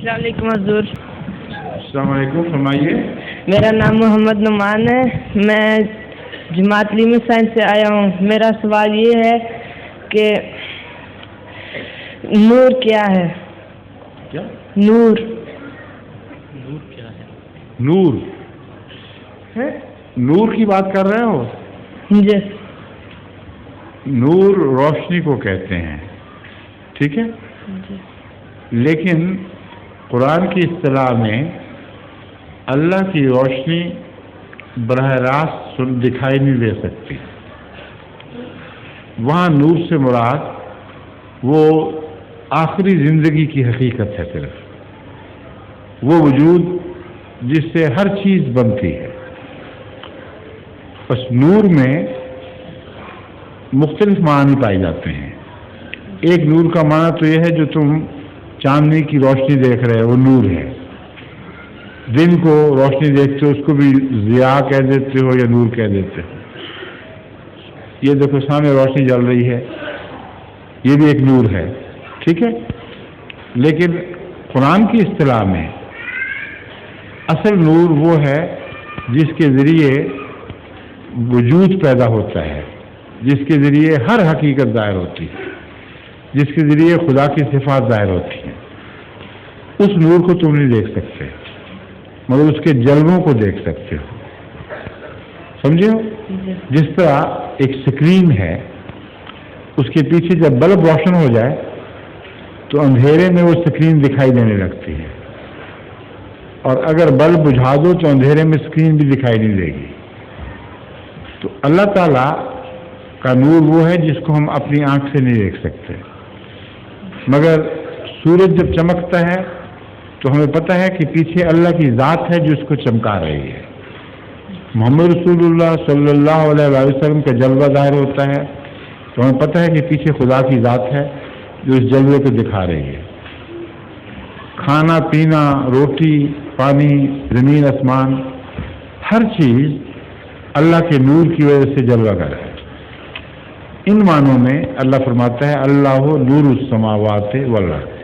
السلام علیکم حضور. السلام علیکم، فرمائیے. میرا نام محمد نعمان ہے. میں جماعت علم سائنس سے آیا ہوں. میرا سوال یہ ہے کہ نور کیا ہے؟ کیا نور کیا ہے؟ نور نور کی بات کر رہے ہو؟ جی. نور روشنی کو کہتے ہیں، ٹھیک ہے. لیکن قرآن کی اصطلاح میں اللہ کی روشنی براہ راست دکھائی نہیں دے سکتی. وہاں نور سے مراد وہ آخری زندگی کی حقیقت ہے، صرف وہ وجود جس سے ہر چیز بنتی ہے. بس نور میں مختلف معنی پائے جاتے ہیں. ایک نور کا معنی تو یہ ہے جو تم چاندنی کی روشنی دیکھ رہے ہو، وہ نور ہے. دن کو روشنی دیکھتے ہو، اس کو بھی ضیاء کہہ دیتے ہو یا نور کہہ دیتے ہو. یہ دیکھو سامنے روشنی جل رہی ہے، یہ بھی ایک نور ہے، ٹھیک ہے. لیکن قرآن کی اصطلاح میں اصل نور وہ ہے جس کے ذریعے وجود پیدا ہوتا ہے، جس کے ذریعے ہر حقیقت ظاہر ہوتی ہے، جس کے ذریعے خدا کی صفات ظاہر ہوتی ہیں. اس نور کو تم نہیں دیکھ سکتے مگر اس کے جلووں کو دیکھ سکتے ہو. سمجھے ہو؟ جس طرح ایک سکرین ہے، اس کے پیچھے جب بلب روشن ہو جائے تو اندھیرے میں وہ سکرین دکھائی دینے لگتی ہے، اور اگر بلب بجھا دو تو اندھیرے میں سکرین بھی دکھائی نہیں دے گی. تو اللہ تعالیٰ کا نور وہ ہے جس کو ہم اپنی آنکھ سے نہیں دیکھ سکتے، مگر سورج جب چمکتا ہے تو ہمیں پتہ ہے کہ پیچھے اللہ کی ذات ہے جو اس کو چمکا رہی ہے. محمد رسول اللہ صلی اللہ علیہ وسلم کا جلوہ ظاہر ہوتا ہے تو ہمیں پتہ ہے کہ پیچھے خدا کی ذات ہے جو اس جلوے کو دکھا رہی ہے. کھانا پینا، روٹی پانی، زمین آسمان، ہر چیز اللہ کے نور کی وجہ سے جلوہ گر ہے. ان معنوں میں اللہ فرماتا ہے اللہ نور السماوات والارض،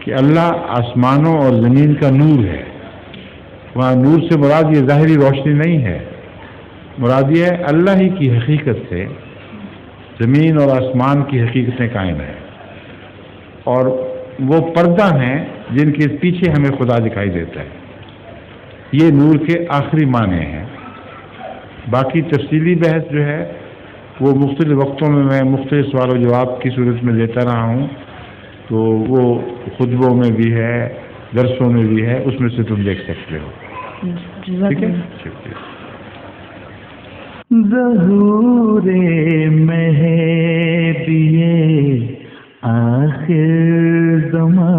کہ اللہ آسمانوں اور زمین کا نور ہے. وہاں نور سے مراد یہ ظاہری روشنی نہیں ہے، مراد یہ ہے اللہ ہی کی حقیقت سے زمین اور آسمان کی حقیقتیں قائم ہیں، اور وہ پردہ ہیں جن کے پیچھے ہمیں خدا دکھائی دیتا ہے. یہ نور کے آخری معنی ہیں. باقی تفصیلی بحث جو ہے وہ مختلف وقتوں میں مختلف سوال و جواب کی صورت میں دیتا رہا ہوں، تو وہ خطبوں میں بھی ہے، درسوں میں بھی ہے، اس میں سے تم دیکھ سکتے ہو. ٹھیک ہے. ظہور مہدی آخر زمان